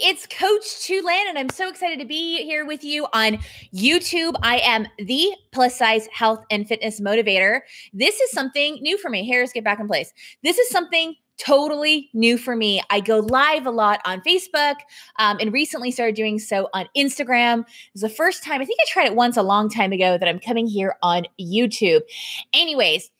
it's Coach Tulin, and I'm so excited to be here with you on YouTube. I am the plus size health and fitness motivator. This is something new for me. Hairs, get back in place. This is something totally new for me. I go live a lot on Facebook and recently started doing so on Instagram. It was the first time, I think I tried it once a long time ago, that I'm coming here on YouTube. Anyways,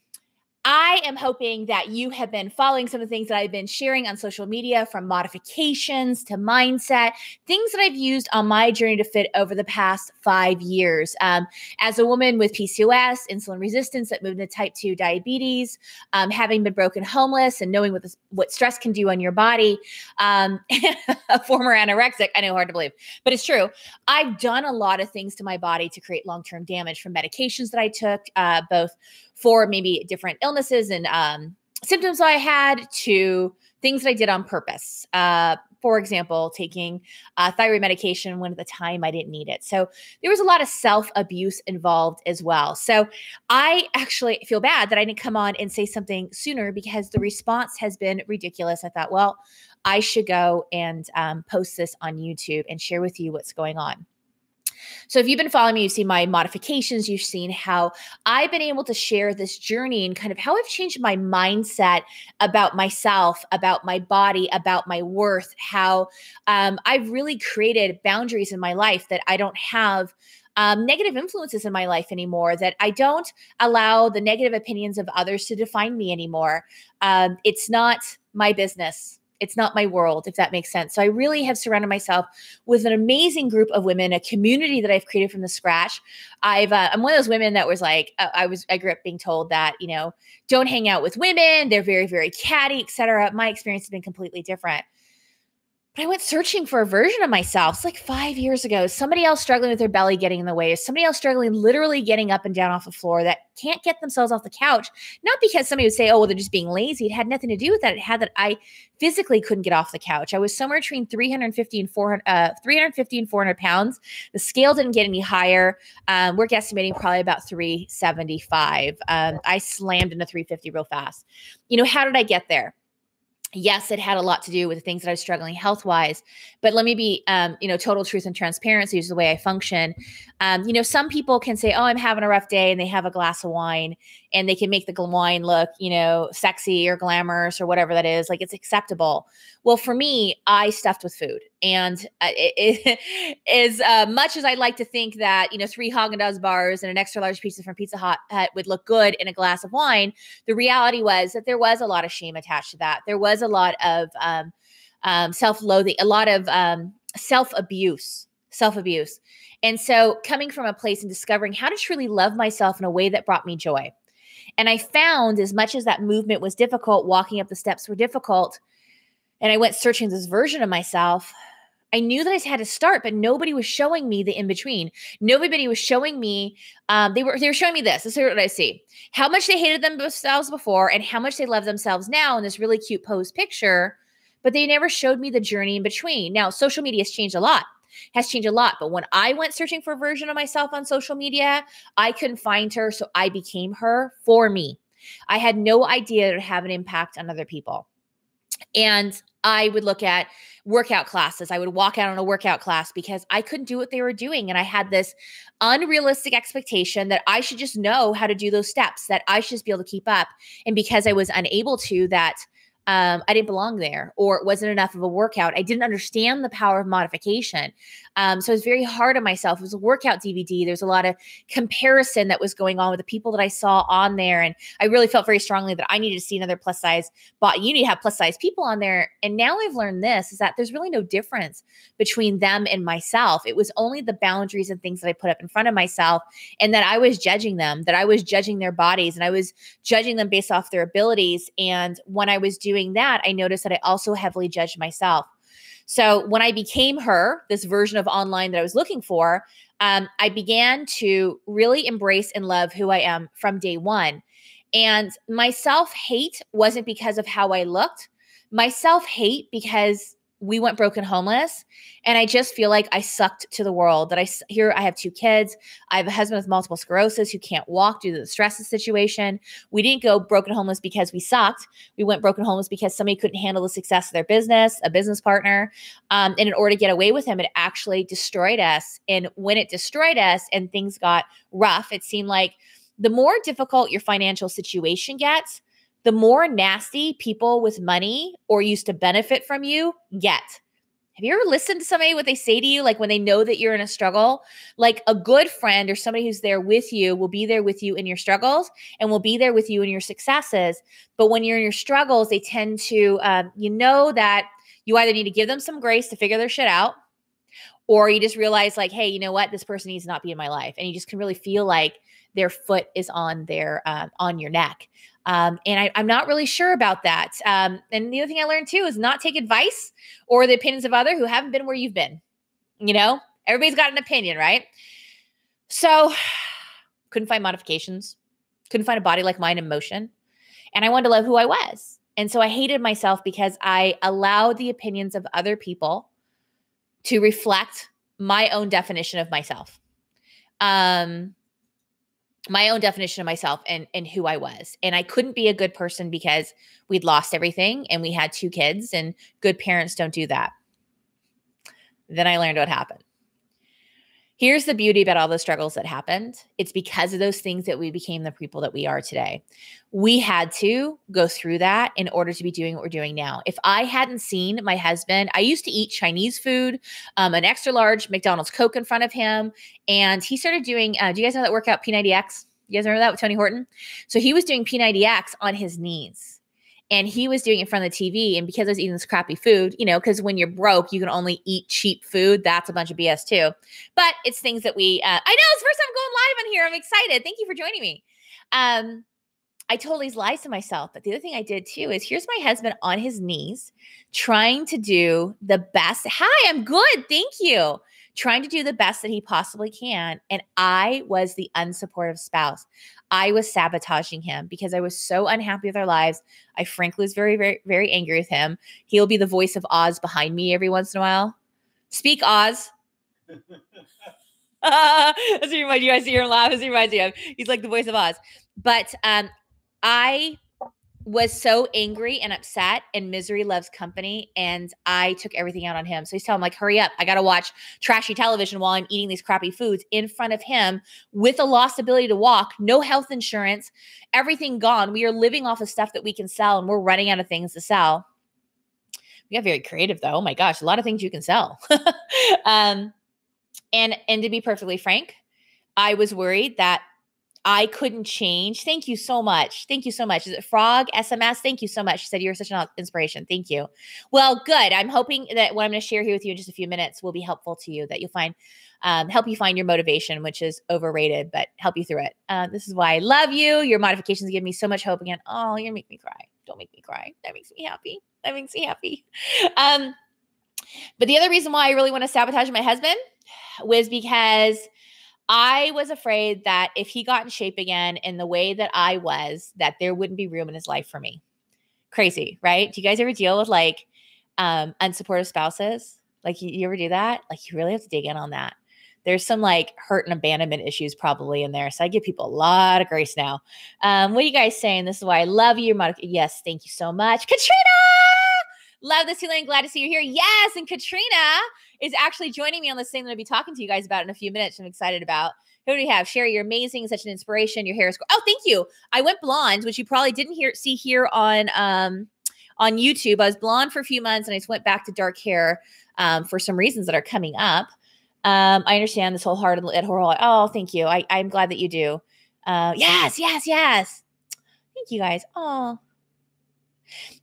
I am hoping that you have been following some of the things that I've been sharing on social media, from modifications to mindset, things that I've used on my journey to fit over the past 5 years. As a woman with PCOS, insulin resistance that moved into type 2 diabetes, having been broken homeless and knowing what stress can do on your body, a former anorexic, I know, hard to believe, but it's true. I've done a lot of things to my body to create long-term damage, from medications that I took, both for maybe different illnesses and symptoms I had, to things that I did on purpose. For example, taking thyroid medication when at the time I didn't need it. So there was a lot of self-abuse involved as well. So I actually feel bad that I didn't come on and say something sooner, because the response has been ridiculous. I thought, well, I should go and post this on YouTube and share with you what's going on. So if you've been following me, you've seen my modifications, you've seen how I've been able to share this journey and kind of how I've changed my mindset about myself, about my body, about my worth, how I've really created boundaries in my life, that I don't have negative influences in my life anymore, that I don't allow the negative opinions of others to define me anymore. It's not my business. It's not my world, if that makes sense. So I really have surrounded myself with an amazing group of women, a community that I've created from the scratch. I'm one of those women that was like, I grew up being told that, don't hang out with women. They're very, very catty, et cetera. My experience has been completely different. But I went searching for a version of myself. It's like 5 years ago. Somebody else struggling with their belly getting in the way. Somebody else struggling literally getting up and down off the floor, that can't get themselves off the couch. Not because somebody would say, oh, well, they're just being lazy. It had nothing to do with that. It had that I physically couldn't get off the couch. I was somewhere between 350 and 400 pounds. The scale didn't get any higher. We're guesstimating probably about 375. I slammed into 350 real fast. How did I get there? Yes, it had a lot to do with the things that I was struggling health-wise, but let me be, total truth and transparency is the way I function. Some people can say, oh, I'm having a rough day, and they have a glass of wine, and they can make the wine look, sexy or glamorous or whatever that is, like it's acceptable. Well, for me, I stuffed with food. And as much as I'd like to think that, 3 Haagen-Dazs bars and an extra large pizza from Pizza Hut would look good in a glass of wine, the reality was that there was a lot of shame attached to that. There was a lot of self-loathing, a lot of self-abuse. And so coming from a place and discovering how to truly love myself in a way that brought me joy. And I found, as much as that movement was difficult, walking up the steps were difficult, and I went searching this version of myself, I knew that I had to start, but nobody was showing me the in-between. Nobody was showing me, they were showing me this. This is what I see. How much they hated themselves before and how much they love themselves now in this really cute posed picture, but they never showed me the journey in between. Now, social media has changed a lot. But when I went searching for a version of myself on social media, I couldn't find her, so I became her for me. I had no idea it would have an impact on other people. And I would look at workout classes. I would walk out on a workout class because I couldn't do what they were doing. And I had this unrealistic expectation that I should just know how to do those steps, that I should just be able to keep up. And because I was unable to, that I didn't belong there, or it wasn't enough of a workout. I didn't understand the power of modification. So it was very hard on myself. It was a workout DVD. There's a lot of comparison that was going on with the people that I saw on there. And I really felt very strongly that I needed to see another plus size, but you need to have plus size people on there. And now I've learned this, is that there's really no difference between them and myself. It was only the boundaries and things that I put up in front of myself, and that I was judging them, that I was judging their bodies, and I was judging them based off their abilities. And when I was doing that, I noticed that I also heavily judged myself. So when I became her, this version of online that I was looking for, I began to really embrace and love who I am from day one. And my self-hate wasn't because of how I looked. My self-hate because we went broken homeless. And I just feel like I sucked to the world. That I have 2 kids. I have a husband with multiple sclerosis who can't walk due to the stress of the situation. We didn't go broken homeless because we sucked. We went broken homeless because somebody couldn't handle the success of their business, a business partner. And in order to get away with him, it actually destroyed us. And when it destroyed us and things got rough, it seemed like the more difficult your financial situation gets, the more nasty people with money or used to benefit from you get. Have you ever listened to somebody, what they say to you, like when they know that you're in a struggle? Like a good friend or somebody who's there with you will be there with you in your struggles and will be there with you in your successes. But when you're in your struggles, they tend to, you know that you either need to give them some grace to figure their shit out, or you just realize like, hey, you know what? This person needs to not be in my life. And you just can really feel like their foot is on your neck. And I'm not really sure about that. And the other thing I learned too is not take advice or the opinions of others who haven't been where you've been. You know, everybody's got an opinion, right? So couldn't find modifications, couldn't find a body like mine in motion. And I wanted to love who I was. And so I hated myself because I allowed the opinions of other people to reflect my own definition of myself. My own definition of myself and who I was. And I couldn't be a good person because we'd lost everything and we had 2 kids, and good parents don't do that. Then I learned what happened. Here's the beauty about all the struggles that happened. It's because of those things that we became the people that we are today. We had to go through that in order to be doing what we're doing now. If I hadn't seen my husband, I used to eat Chinese food, an extra large McDonald's Coke in front of him. And he started doing, do you guys know that workout P90X? You guys remember that with Tony Horton? So he was doing P90X on his knees. And he was doing it in front of the TV. And because I was eating this crappy food, you know, because when you're broke, you can only eat cheap food. That's a bunch of BS too. But it's things that I know it's the first time going live on here. I'm excited. Thank you for joining me. I told these lies to myself. But the other thing I did too is here's my husband on his knees trying to do the best. Hi, I'm good. Thank you. Trying to do the best that he possibly can. And I was the unsupportive spouse. I was sabotaging him because I was so unhappy with our lives. I frankly was very, very, very angry with him. He'll be the voice of Oz behind me every once in a while. Speak, Oz. That's what reminds you. I see her laugh. It reminds you of. He's like the voice of Oz. But I was so angry and upset, and misery loves company. And I took everything out on him. So he's telling him like, hurry up. I got to watch trashy television while I'm eating these crappy foods in front of him with a lost ability to walk, no health insurance, everything gone. We are living off of stuff that we can sell, and we're running out of things to sell. We got very creative though. Oh my gosh, a lot of things you can sell. And to be perfectly frank, I was worried that I couldn't change. Thank you so much. Thank you so much. Is it Frog SMS? Thank you so much. She said, you're such an inspiration. Thank you. Well, good. I'm hoping that what I'm going to share here with you in just a few minutes will be helpful to you, that you'll find, help you find your motivation, which is overrated, but help you through it. This is why I love you. Your modifications give me so much hope again. Oh, you're going to make me cry. Don't make me cry. That makes me happy. That makes me happy. But the other reason why I really want to sabotage my husband was because I was afraid that if he got in shape again in the way that I was, that there wouldn't be room in his life for me. Crazy, right? Do you guys ever deal with like unsupportive spouses? Like you ever do that? Like you really have to dig in on that. There's some like hurt and abandonment issues probably in there. So I give people a lot of grace now. What are you guys saying? This is why I love you. Yes, thank you so much. Katrina! Love this, Tulin. Glad to see you here. Yes, and Katrina is actually joining me on this thing that I'll be talking to you guys about in a few minutes. I'm excited about. Who do we have? Sherry, you're amazing. Such an inspiration. Your hair is oh, thank you. I went blonde, which you probably didn't see here on YouTube. I was blonde for a few months and I just went back to dark hair for some reasons that are coming up. I understand this wholeheartedly. Oh, thank you. I'm glad that you do. Yes. Thank you guys. Oh.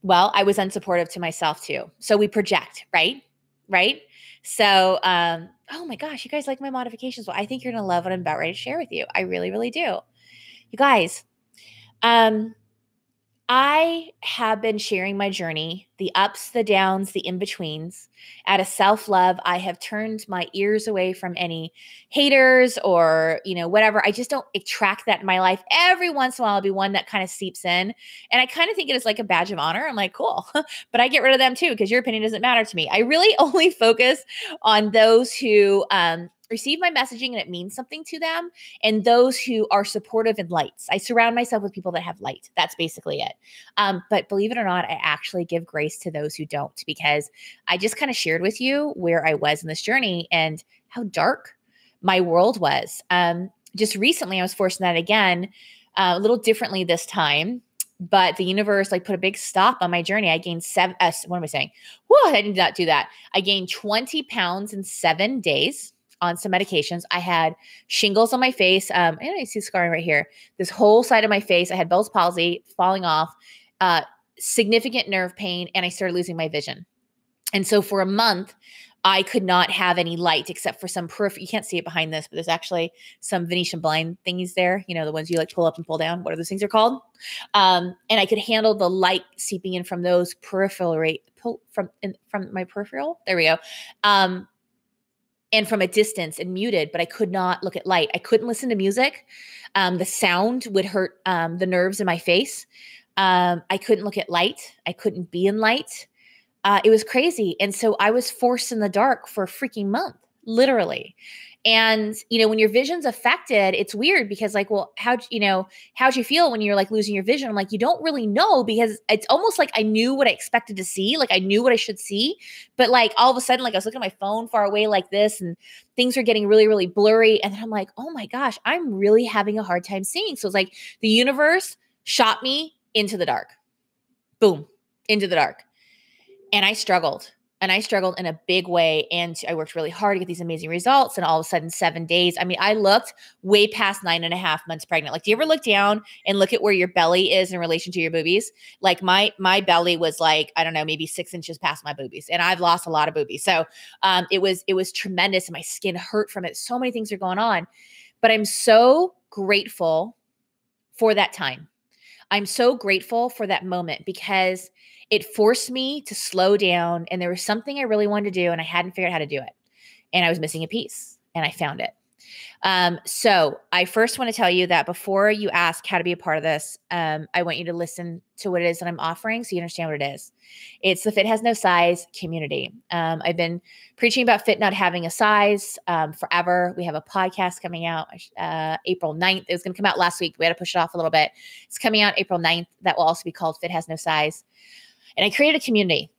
Well, I was unsupportive to myself too. So we project, right? Right. So, oh my gosh, you guys like my modifications. Well, I think you're going to love what I'm about ready to share with you. I really, really do. You guys, I have been sharing my journey, the ups, the downs, the in-betweens. Out of self-love, I have turned my ears away from any haters or, whatever. I just don't attract that in my life. Every once in a while, I'll be one that kind of seeps in. And I kind of think it is like a badge of honor. I'm like, cool. But I get rid of them too, because your opinion doesn't matter to me. I really only focus on those who receive my messaging and it means something to them, and those who are supportive and lights. I surround myself with people that have light. That's basically it. But believe it or not, I actually give grace to those who don't, because I just kind of shared with you where I was in this journey and how dark my world was. Just recently, I was forced in that again, a little differently this time. But the universe put a big stop on my journey. I gained what am I saying? Whoa, I did not do that. I gained 20 pounds in 7 days on some medications. I had shingles on my face. And I see scarring right here. This whole side of my face, I had Bell's palsy falling off, significant nerve pain, and I started losing my vision. And so for a month, I could not have any light except for some peripheral. You can't see it behind this, but there's actually some Venetian blind thingies there. The ones you pull up and pull down. What are those things are called? And I could handle the light seeping in from those from my peripheral. There we go. And from a distance and muted, but I could not look at light. I couldn't listen to music. The sound would hurt the nerves in my face. I couldn't look at light. I couldn't be in light. It was crazy. And so I was forced in the dark for a freaking month, literally. And, when your vision's affected, it's weird because how'd you feel when you're losing your vision? I'm like, you don't really know, because it's almost like I knew what I expected to see. I knew what I should see, but all of a sudden, I was looking at my phone far away like this, and things were getting really, really blurry. And then I'm like, oh my gosh, I'm really having a hard time seeing. So it's the universe shot me into the dark, boom, into the dark. And I struggled. And I struggled in a big way. And I worked really hard to get these amazing results. And all of a sudden, 7 days, I looked way past 9.5 months pregnant. Do you ever look down and look at where your belly is in relation to your boobies? My belly was I don't know, maybe 6 inches past my boobies. And I've lost a lot of boobies. So it was tremendous. And my skin hurt from it. So many things are going on. But I'm so grateful for that time. I'm so grateful for that moment, because it forced me to slow down, and there was something I really wanted to do, and I hadn't figured out how to do it. And I was missing a piece, and I found it. So I first want to tell you that before you ask how to be a part of this, I want you to listen to what it is that I'm offering so you understand what it is. It's the FitHasNoSize community. I've been preaching about fit not having a size forever. We have a podcast coming out April 9th. It was going to come out last week. We had to push it off a little bit. It's coming out April 9th. That will also be called FitHasNoSize. And I created a community.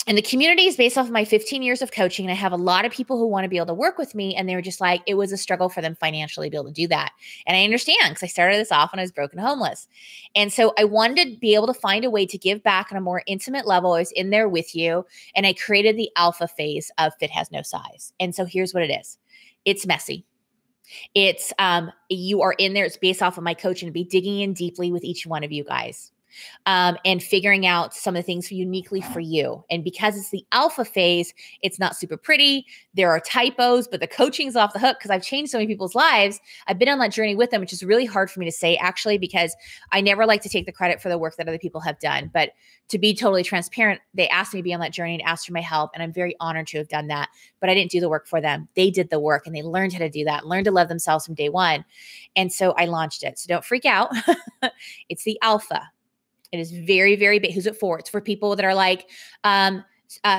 And the community is based off of my 15 years of coaching. And I have a lot of people who want to be able to work with me. And they were just it was a struggle for them financially to be able to do that. And I understand, because I started this off when I was broken homeless. And so I wanted to be able to find a way to give back on a more intimate level. I was in there with you. And I created the alpha phase of FitHasNoSize. And so here's what it is. It's messy. It's you are in there. It's based off of my coaching, to be digging in deeply with each one of you guys. And figuring out some of the things uniquely for you. And because it's the alpha phase, it's not super pretty. There are typos, but the coaching's off the hook because I've changed so many people's lives. I've been on that journey with them, which is really hard for me to say, actually, because I never like to take the credit for the work that other people have done. But to be totally transparent, they asked me to be on that journey and asked for my help. And I'm very honored to have done that. But I didn't do the work for them. They did the work, and they learned how to do that, learned to love themselves from day one. And so I launched it. So don't freak out. It's the alpha. It is very, very big. Who's it for? It's for people that are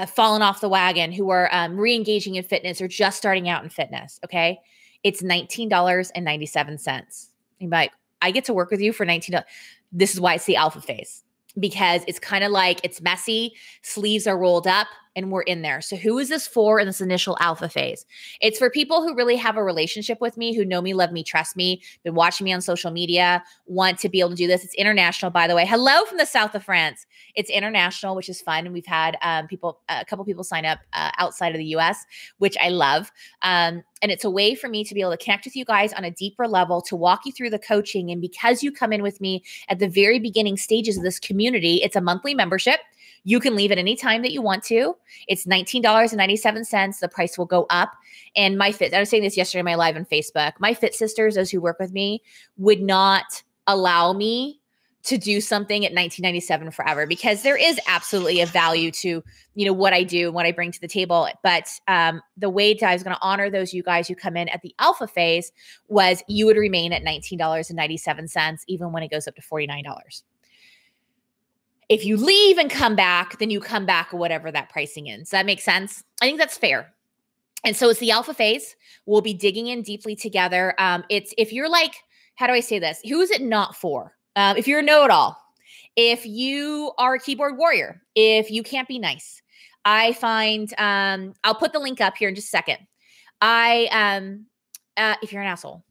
falling off the wagon, who are re-engaging in fitness or just starting out in fitness. Okay. It's $19.97. You're like, I get to work with you for $19. This is why it's the alpha phase, because it's kind of it's messy. Sleeves are rolled up and we're in there. So who is this for in this initial alpha phase? It's for people who really have a relationship with me, who know me, love me, trust me, been watching me on social media, want to be able to do this. It's international, by the way. Hello from the south of France. It's international, which is fun. And we've had a couple people sign up outside of the US, which I love. And it's a way for me to be able to connect with you guys on a deeper level, to walk you through the coaching. And because you come in with me at the very beginning stages of this community, it's a monthly membership. You can leave at any time that you want to. It's $19.97. The price will go up. And I was saying this yesterday in my live on Facebook. My Fit sisters, those who work with me, would not allow me to do something at $19.97 forever, because there is absolutely a value to, what I do and what I bring to the table. But the way that I was going to honor those you guys who come in at the alpha phase was you would remain at $19.97, even when it goes up to $49. If you leave and come back, then you come back at whatever that pricing is. Does that make sense? I think that's fair. And so it's the alpha phase. We'll be digging in deeply together. It's if you're like, how do I say this? Who is it not for? If you're a know-it-all, if you are a keyboard warrior, if you can't be nice, I find, I'll put the link up here in just a second. If you're an asshole,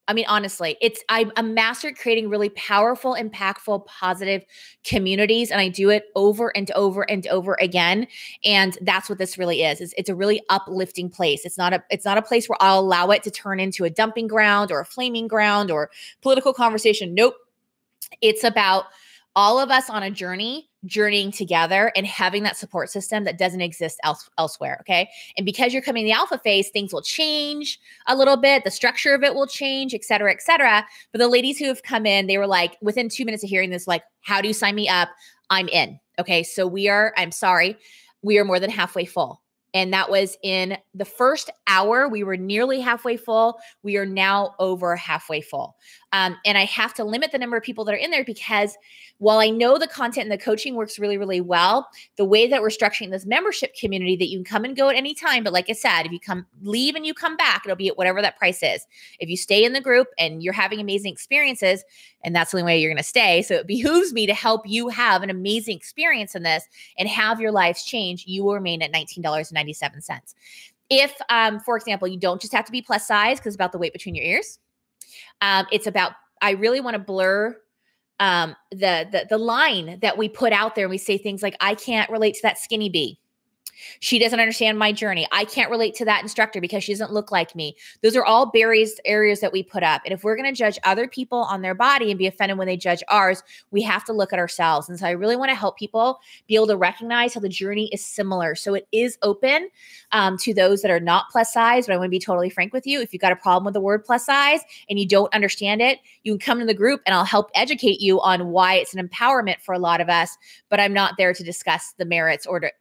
I mean, honestly, I'm a master at creating really powerful, impactful, positive communities. And I do it over and over and over again. And that's what this really is. It's a really uplifting place. It's not a place where I'll allow it to turn into a dumping ground or a flaming ground or political conversation. Nope. It's about all of us on a journeying together and having that support system that doesn't exist elsewhere. Okay. And because you're coming in the alpha phase, things will change a little bit. The structure of it will change, et cetera, et cetera. But the ladies who have come in, they were like, within 2 minutes of hearing this, like, how do you sign me up? I'm in. Okay. So we are more than halfway full. And that was in the first hour. We were nearly halfway full. We are now over halfway full. And I have to limit the number of people that are in there because while I know the content and the coaching works really, really well, the way that we're structuring this membership community that you can come and go at any time. But like I said, if you leave and you come back, it'll be at whatever that price is. If you stay in the group and you're having amazing experiences, and that's the only way you're going to stay. So it behooves me to help you have an amazing experience in this and have your lives change. You will remain at $19.97. If, for example, you don't just have to be plus size because it's about the weight between your ears. It's about, I really want to blur the line that we put out there. And we say things like, I can't relate to that skinny bee. She doesn't understand my journey. I can't relate to that instructor because she doesn't look like me. Those are all areas that we put up. And if we're going to judge other people on their body and be offended when they judge ours, we have to look at ourselves. And so I really want to help people be able to recognize how the journey is similar. So it is open to those that are not plus size, but I want to be totally frank with you. If you've got a problem with the word plus size and you don't understand it, you can come to the group and I'll help educate you on why it's an empowerment for a lot of us, but I'm not there to discuss the merits or to,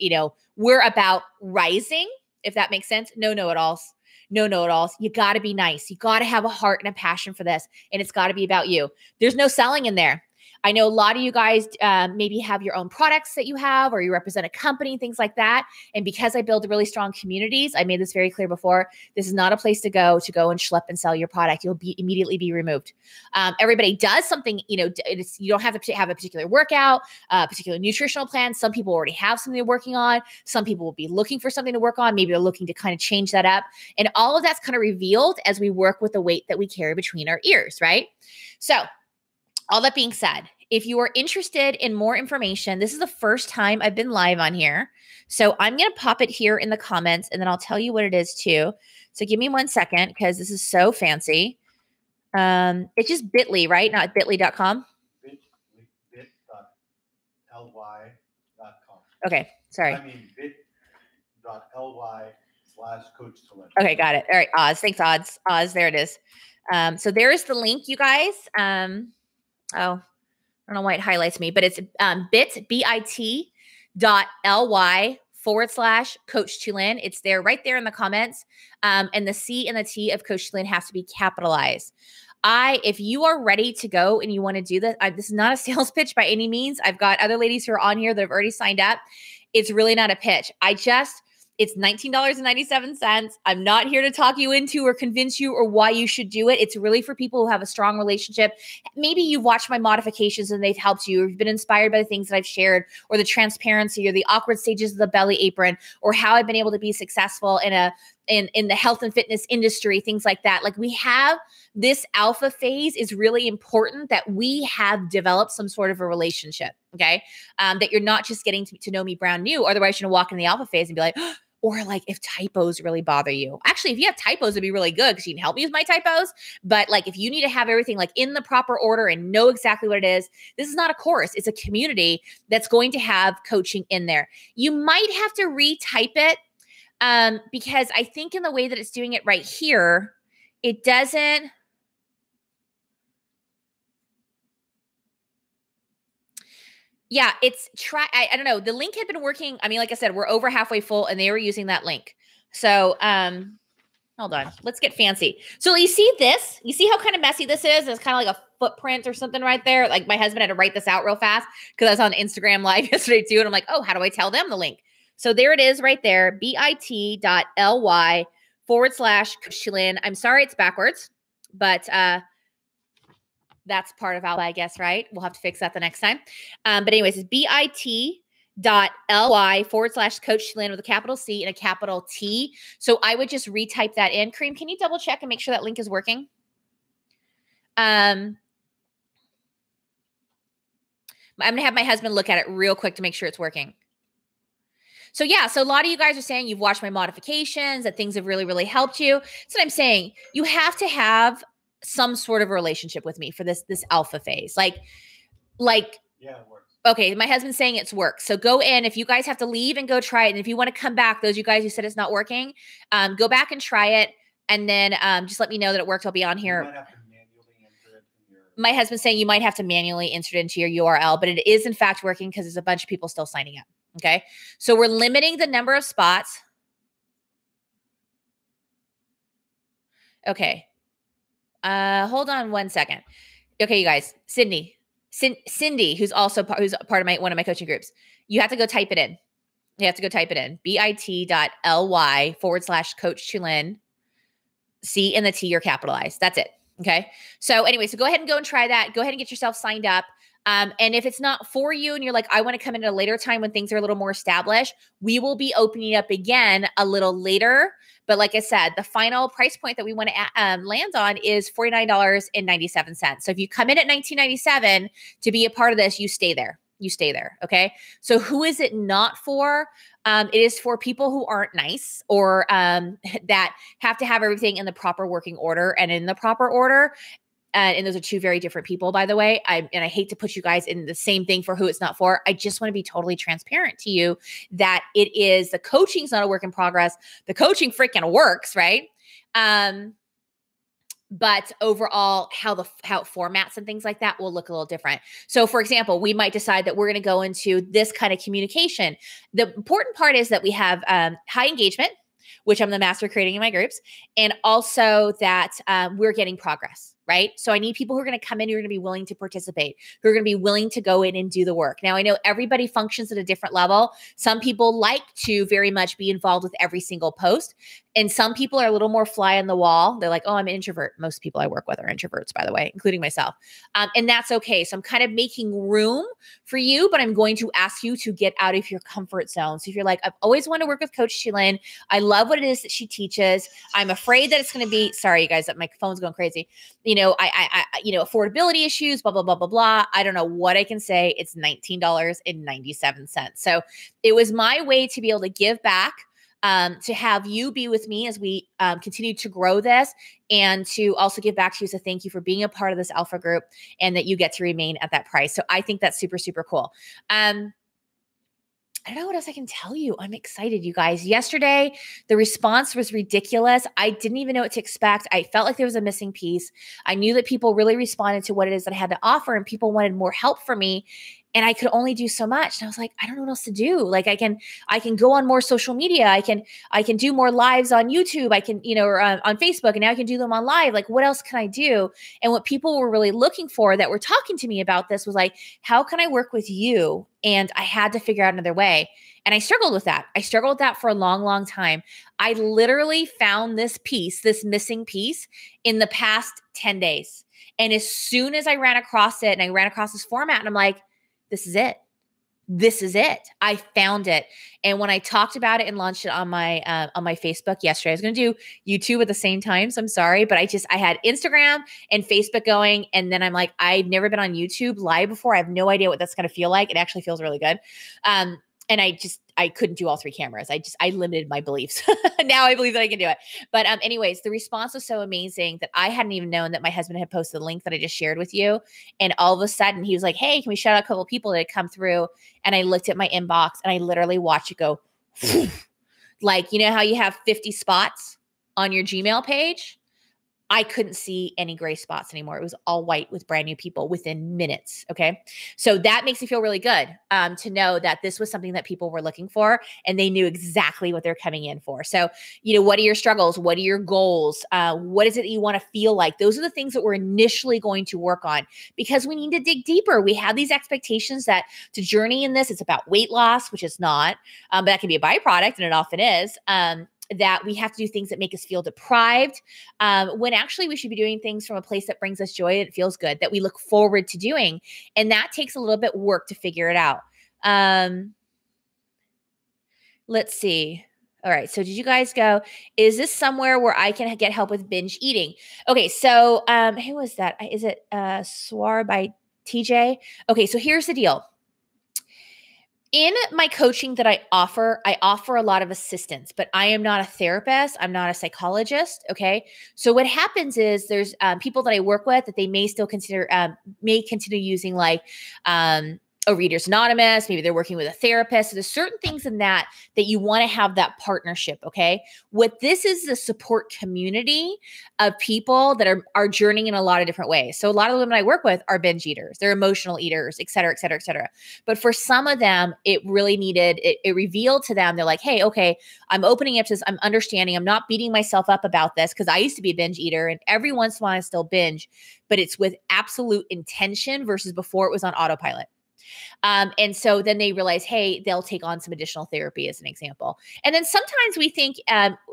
we're about rising, if that makes sense. No know-it-alls. No know-it-alls. You got to be nice. You got to have a heart and a passion for this. And it's got to be about you. There's no selling in there. I know a lot of you guys maybe have your own products that you have, or you represent a company, things like that. And because I build really strong communities, I made this very clear before, this is not a place to go and schlep and sell your product. You'll immediately be removed. Everybody does something, you don't have to have a particular workout, a particular nutritional plan. Some people already have something they're working on. Some people will be looking for something to work on. Maybe they're looking to kind of change that up. And all of that's kind of revealed as we work with the weight that we carry between our ears, right? So all that being said, if you are interested in more information, this is the first time I've been live on here. So I'm going to pop it here in the comments and then I'll tell you what it is too. So give me 1 second because this is so fancy. It's just bit.ly, right? Not bit.ly.com. bit.ly.com. Okay. Sorry. I mean bit.ly/Coach Tulin. Okay. Got it. All right. Oz. Thanks, Oz. There it is. So there's the link, you guys. I don't know why it highlights me, but it's bit.ly/Coach Tulin. It's there right there in the comments. And the C and the T of Coach Tulin has to be capitalized. If you are ready to go and you want to do this, this is not a sales pitch by any means. I've got other ladies who are on here that have already signed up. It's really not a pitch. It's $19.97. I'm not here to talk you into or convince you or why you should do it. It's really for people who have a strong relationship. Maybe you've watched my modifications and they've helped you, or you've been inspired by the things that I've shared, or the transparency, or the awkward stages of the belly apron, or how I've been able to be successful in the health and fitness industry, things like that. Like, we have this alpha phase is really important that we have developed some sort of a relationship. Okay. That you're not just getting to know me brand new. Otherwise, you're going to walk in the alpha phase and be like, or like if typos really bother you. Actually, if you have typos, it'd be really good because you can help me with my typos. But like, if you need to have everything like in the proper order and know exactly what it is, this is not a course. It's a community that's going to have coaching in there. You might have to retype it because I think in the way that it's doing it right here, it doesn't. Yeah, I don't know. The link had been working. I mean, like I said, we're over halfway full and they were using that link. So, hold on. Let's get fancy. So you see this? You see how kind of messy this is? It's kind of like a footprint or something right there. Like my husband had to write this out real fast because I was on Instagram Live yesterday too. And I'm like, oh, how do I tell them the link? So there it is right there, bit.ly/Coach Tulin. I'm sorry it's backwards, but that's part of how, I guess, right? We'll have to fix that the next time. But anyways, it's bit.ly/Coach Tulin with a capital C and a capital T. So I would just retype that in. Kareem, can you double check and make sure that link is working? I'm going to have my husband look at it real quick to make sure it's working. So yeah, so a lot of you guys are saying you've watched my modifications, that things have really, really helped you. That's what I'm saying. You have to have some sort of relationship with me for this alpha phase. Like, yeah, it works. Okay, my husband's saying it's works. So go in. If you guys have to leave and go try it, and if you want to come back, those you guys who said it's not working, go back and try it, and then just let me know that it worked. I'll be on here. You might have to manually enter it in your... My husband's saying you might have to manually enter it into your URL, but it is in fact working because there's a bunch of people still signing up. Okay, so we're limiting the number of spots. Okay, hold on one second. Okay, you guys, Cindy, who's also part of one of my coaching groups. You have to go type it in. You have to go type it in. bit.ly/Coach Tulin. C and the T are capitalized. That's it. Okay. So anyway, so go ahead and go and try that. Go ahead and get yourself signed up. And if it's not for you and you're like, I want to come in at a later time when things are a little more established, we will be opening up again a little later. But like I said, the final price point that we want to land on is $49.97. So if you come in at $19.97 to be a part of this, you stay there. You stay there. Okay. So who is it not for? It is for people who aren't nice or that have to have everything in the proper working order and in the proper order. And those are two very different people, by the way. I hate to put you guys in the same thing for who it's not for. I just want to be totally transparent to you that the coaching's not a work in progress. The coaching freaking works, right? But overall, how it formats and things like that will look a little different. So for example, we might decide that we're going to go into this kind of communication. The important part is that we have high engagement, which I'm the master creating in my groups, and also that we're getting progress. Right? So I need people who are going to come in, who are going to be willing to participate, who are going to be willing to go in and do the work. Now, I know everybody functions at a different level. Some people like to very much be involved with every single post. And some people are a little more fly on the wall. They're like, oh, I'm an introvert. Most people I work with are introverts, by the way, including myself. And that's okay. So I'm kind of making room for you, but I'm going to ask you to get out of your comfort zone. So if you're like, I've always wanted to work with Coach Tulin. I love what it is that she teaches. I'm afraid that it's going to be, sorry, you guys, that my phone's going crazy. Affordability issues, blah, blah, blah, blah, blah. I don't know what I can say. It's $19.97. So it was my way to be able to give back, to have you be with me as we continue to grow this, and to also give back to you. So thank you for being a part of this alpha group and that you get to remain at that price. So I think that's super, super cool. I don't know what else I can tell you. I'm excited, you guys. Yesterday, the response was ridiculous. I didn't even know what to expect. I felt like there was a missing piece. I knew that people really responded to what it is that I had to offer, and people wanted more help from me. And I could only do so much. And I was like, I don't know what else to do. Like I can go on more social media. I can do more lives on YouTube. I can, or on Facebook, and now I can do them on live. Like, what else can I do? And what people were really looking for that were talking to me about this was like, how can I work with you? And I had to figure out another way. And I struggled with that. I struggled with that for a long, long time. I literally found this missing piece in the past 10 days. And as soon as I ran across it and I ran across this format, and I'm like, this is it. This is it. I found it. And when I talked about it and launched it on my Facebook yesterday, I was going to do YouTube at the same time. So I'm sorry, but I had Instagram and Facebook going. And then I'm like, I've never been on YouTube live before. I have no idea what that's going to feel like. It actually feels really good. And I couldn't do all three cameras. I limited my beliefs. Now I believe that I can do it. But anyways, the response was so amazing that I hadn't even known that my husband had posted the link that I just shared with you. And all of a sudden he was like, hey, can we shout out a couple of people that had come through? And I looked at my inbox and I literally watched it go like, how you have 50 spots on your Gmail page? I couldn't see any gray spots anymore. It was all white with brand new people within minutes. Okay. So that makes me feel really good to know that this was something that people were looking for and they knew exactly what they're coming in for. So, what are your struggles? What are your goals? What is it that you want to feel like? Those are the things that we're initially going to work on because we need to dig deeper. We have these expectations that to journey in this, it's about weight loss, which is not, but that can be a byproduct and it often is. That we have to do things that make us feel deprived, when actually we should be doing things from a place that brings us joy, that feels good, that we look forward to doing. And that takes a little bit of work to figure it out. Let's see. All right. So did you guys go, is this somewhere where I can get help with binge eating? Okay. So who was that? Is it Swar by TJ? Okay. So here's the deal. In my coaching that I offer a lot of assistance, but I am not a therapist. I'm not a psychologist. Okay. So what happens is there's people that I work with that they may still consider, may continue using like Reader's Anonymous. Maybe they're working with a therapist. So there's certain things in that you want to have that partnership. Okay. What this is the support community of people that are journeying in a lot of different ways. So a lot of the women I work with are binge eaters. They're emotional eaters, et cetera, et cetera, et cetera. But for some of them, it really needed, it revealed to them, they're like, hey, okay, I'm opening up to this. I'm understanding. I'm not beating myself up about this because I used to be a binge eater and every once in a while I still binge, but it's with absolute intention versus before it was on autopilot. And so then they realize, hey, they'll take on some additional therapy as an example. And then sometimes we think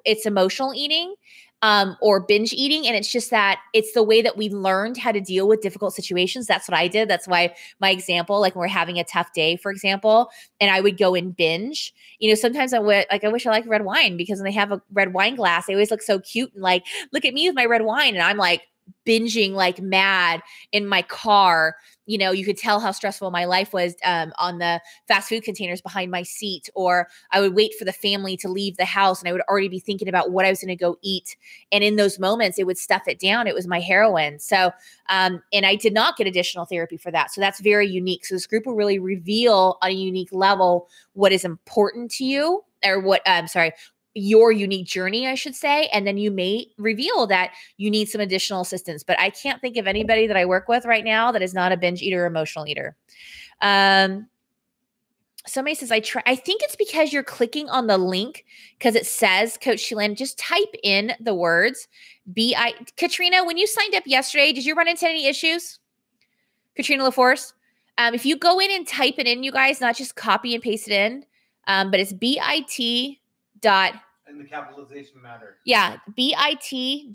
it's emotional eating or binge eating. And it's just that it's the way that we learned how to deal with difficult situations. That's what I did. That's why my example, like when we're having a tough day, for example, and I would go and binge, sometimes I wish I liked red wine because when they have a red wine glass, they always look so cute and like, look at me with my red wine. And I'm like, binging like mad in my car. You could tell how stressful my life was on the fast food containers behind my seat, or I would wait for the family to leave the house and I would already be thinking about what I was going to go eat. And in those moments, it would stuff it down. It was my heroin. So, and I did not get additional therapy for that. So that's very unique. So this group will really reveal on a unique level what is important to you or your unique journey, I should say. And then you may reveal that you need some additional assistance, but I can't think of anybody that I work with right now that is not a binge eater or emotional eater. Somebody says, I think it's because you're clicking on the link because it says Coach Tulin. Just type in the words Katrina, when you signed up yesterday, did you run into any issues? Katrina LaForce? If you go in and type it in, you guys, not just copy and paste it in, but it's bit. And the capitalization matters. Yeah, bit.ly/Coach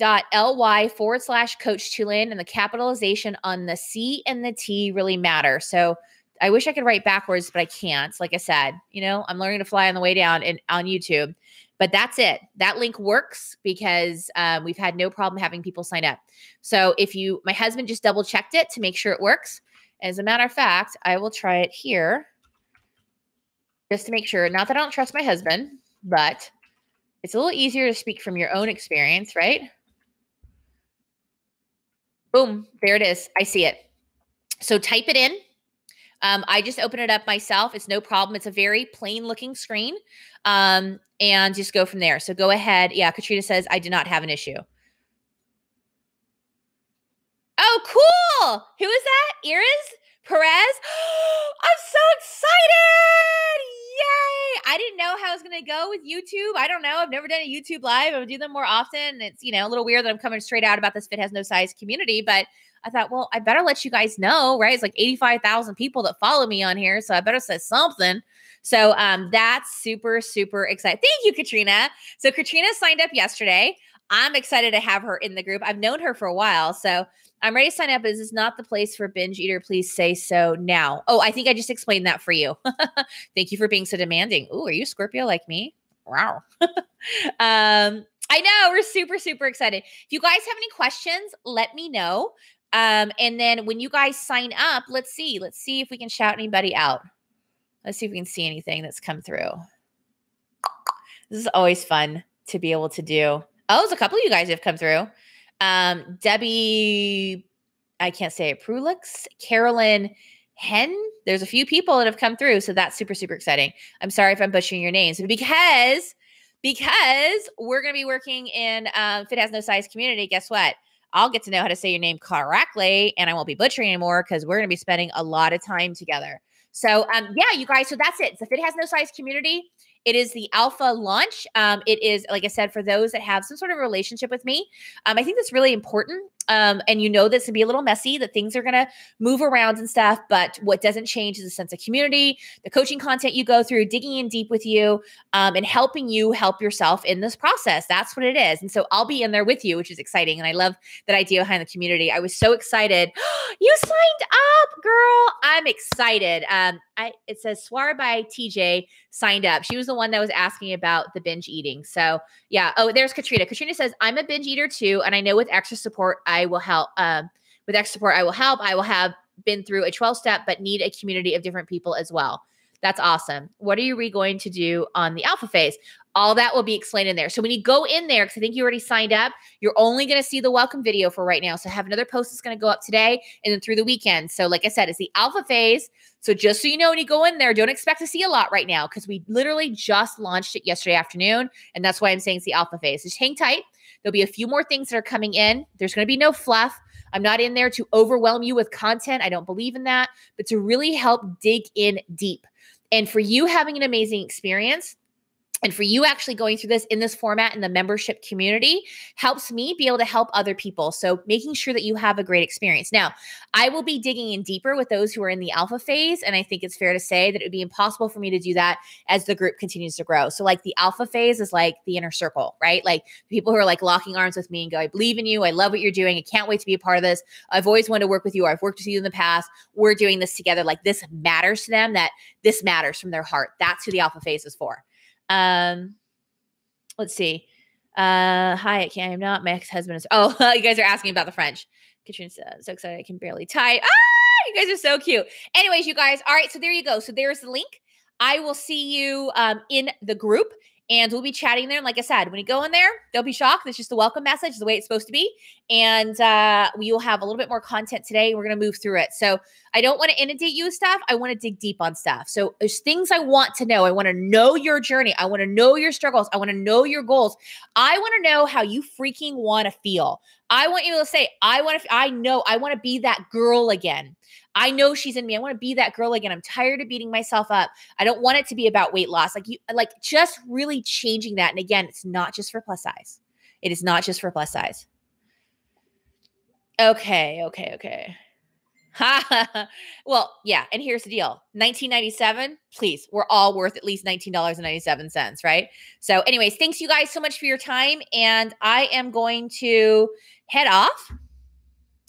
Tulin, and the capitalization on the C and the T really matter. So I wish I could write backwards, but I can't. Like I said, I'm learning to fly on the way down on YouTube. But that's it. That link works because we've had no problem having people sign up. So my husband just double checked it to make sure it works. As a matter of fact, I will try it here just to make sure. Not that I don't trust my husband, but it's a little easier to speak from your own experience, right? Boom, there it is. I see it. So type it in. I just open it up myself. It's no problem. It's a very plain looking screen, and just go from there. So go ahead. Yeah, Katrina says, I do not have an issue. Oh, cool. Who is that? Iris Perez? I'm so excited. Yay. I didn't know how I was going to go with YouTube. I don't know. I've never done a YouTube live. I would do them more often. It's, a little weird that I'm coming straight out about this FitHasNoSize community, but I thought, well, I better let you guys know, right? It's like 85,000 people that follow me on here. So I better say something. So that's super, super exciting. Thank you, Katrina. So Katrina signed up yesterday. I'm excited to have her in the group. I've known her for a while. So I'm ready to sign up. Is this not the place for binge eater? Please say so now. Oh, I think I just explained that for you. Thank you for being so demanding. Ooh, are you Scorpio like me? Wow. I know. We're super, super excited. If you guys have any questions, let me know. And then when you guys sign up, let's see if we can shout anybody out. Let's see if we can see anything that's come through. This is always fun to be able to do. Oh, there's a couple of you guys have come through. Debbie, I can't say it, Prulix, Carolyn Hen. There's a few people that have come through. So that's super, super exciting. I'm sorry if I'm butchering your names, but because we're going to be working in FitHasNoSize community, guess what? I'll get to know how to say your name correctly, and I won't be butchering anymore because we're going to be spending a lot of time together. So yeah, you guys, so that's it. It's the Fit Has No Size community. It is the alpha launch. It is, like I said, for those that have some sort of relationship with me. I think that's really important. And you know this can be a little messy, that things are going to move around and stuff. But what doesn't change is a sense of community, the coaching content you go through, digging in deep with you, and helping you help yourself in this process. That's what it is. And so I'll be in there with you, which is exciting. And I love that idea behind the community. I was so excited. You signed up, girl. I'm excited. It says Swar by TJ signed up. She was the one that was asking about the binge eating. So yeah. Oh, there's Katrina. Katrina says, I'm a binge eater too. And I know with extra support, I will help. I will have been through a 12-step, but need a community of different people as well. That's awesome. What are you going to do on the alpha phase? All that will be explained in there. So when you go in there, because I think you already signed up, you're only going to see the welcome video for right now. So I have another post that's going to go up today and then through the weekend. So like I said, it's the alpha phase. So just so you know, when you go in there, don't expect to see a lot right now because we literally just launched it yesterday afternoon. And that's why I'm saying it's the alpha phase. Just hang tight. There'll be a few more things that are coming in. There's going to be no fluff. I'm not in there to overwhelm you with content. I don't believe in that, but to really help dig in deep. And for you having an amazing experience, and for you actually going through this in this format in the membership community helps me be able to help other people. So making sure that you have a great experience. Now, I will be digging in deeper with those who are in the alpha phase. And I think it's fair to say that it would be impossible for me to do that as the group continues to grow. So like the alpha phase is like the inner circle, right? Like people who are like locking arms with me and go, I believe in you. I love what you're doing. I can't wait to be a part of this. I've always wanted to work with you. I've worked with you in the past. We're doing this together. Like this matters to them, that this matters from their heart. That's who the alpha phase is for. Let's see. Hi, I am not. My ex-husband is. Oh, you guys are asking about the French. Katrina says, so excited I can barely type. You guys are so cute. Anyways, you guys. All right, so there you go. So there's the link. I will see you in the group. And we'll be chatting there. And like I said, when you go in there, don't be shocked. It's just a welcome message, the way it's supposed to be. And we will have a little bit more content today. We're going to move through it. So I don't want to inundate you with stuff. I want to dig deep on stuff. So there's things I want to know. I want to know your journey. I want to know your struggles. I want to know your goals. I want to know how you freaking want to feel. I want you to say, I want to be that girl again. I know she's in me. I want to be that girl again. I'm tired of beating myself up. I don't want it to be about weight loss. Like just really changing that. And again, it's not just for plus size. It is not just for plus size. Okay. Well, yeah. And here's the deal. $19.97, please. We're all worth at least $19.97, right? So anyways, thanks you guys so much for your time. And I am going to head off.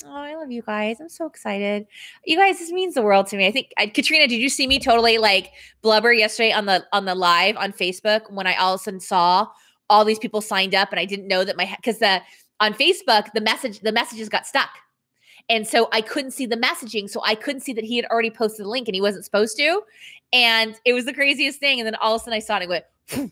Oh, I love you guys. I'm so excited. You guys, this means the world to me. I think Katrina, did you see me totally like blubber yesterday on the live on Facebook when I all of a sudden saw all these people signed up and I didn't know that because on Facebook, the messages got stuck. And so I couldn't see the messaging. So I couldn't see that he had already posted the link and he wasn't supposed to. And it was the craziest thing. And then all of a sudden I saw it and I went, phew. I'm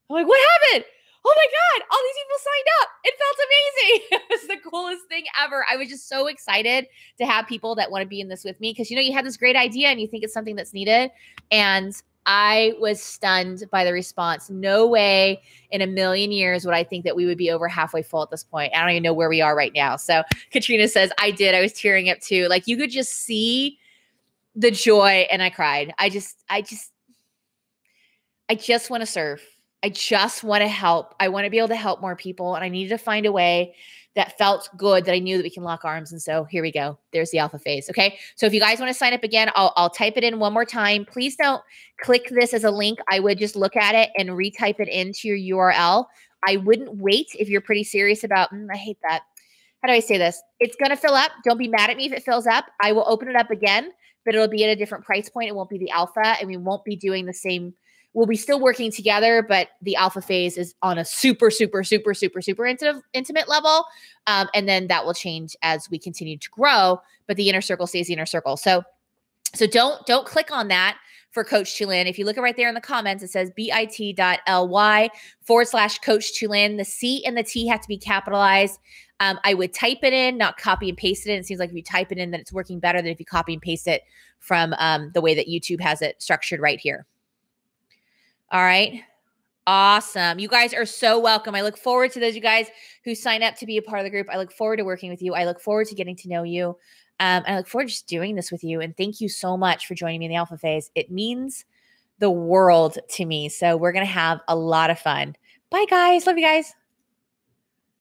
like, what happened? Oh my God, all these people signed up. It felt amazing. It was the coolest thing ever. I was just so excited to have people that want to be in this with me because, you have this great idea and you think it's something that's needed. And I was stunned by the response. No way in a million years would I think that we would be over halfway full at this point. I don't even know where we are right now. So Katrina says, I did. I was tearing up too. Like you could just see the joy and I cried. I just want to serve. I just want to help. I want to be able to help more people. And I needed to find a way that felt good, that I knew that we can lock arms. And so here we go. There's the alpha phase. Okay. So if you guys want to sign up again, I'll type it in one more time. Please don't click this as a link. I would just look at it and retype it into your URL. I wouldn't wait if you're pretty serious about, I hate that. How do I say this? It's going to fill up. Don't be mad at me if it fills up. I will open it up again, but it'll be at a different price point. It won't be the alpha and we won't be doing the same. We'll be still working together, but the alpha phase is on a super, super, super, super, super intimate level. And then that will change as we continue to grow, but the inner circle stays the inner circle. So don't click on that for Coach Tulin. If you look right there in the comments, it says bit.ly/Coach Tulin. The C and the T have to be capitalized. I would type it in, not copy and paste it in. It seems like if you type it in, then it's working better than if you copy and paste it from the way that YouTube has it structured right here. All right. Awesome. You guys are so welcome. I look forward to those you guys who sign up to be a part of the group. I look forward to working with you. I look forward to getting to know you. I look forward to just doing this with you. And thank you so much for joining me in the alpha phase. It means the world to me. So we're going to have a lot of fun. Bye, guys. Love you guys.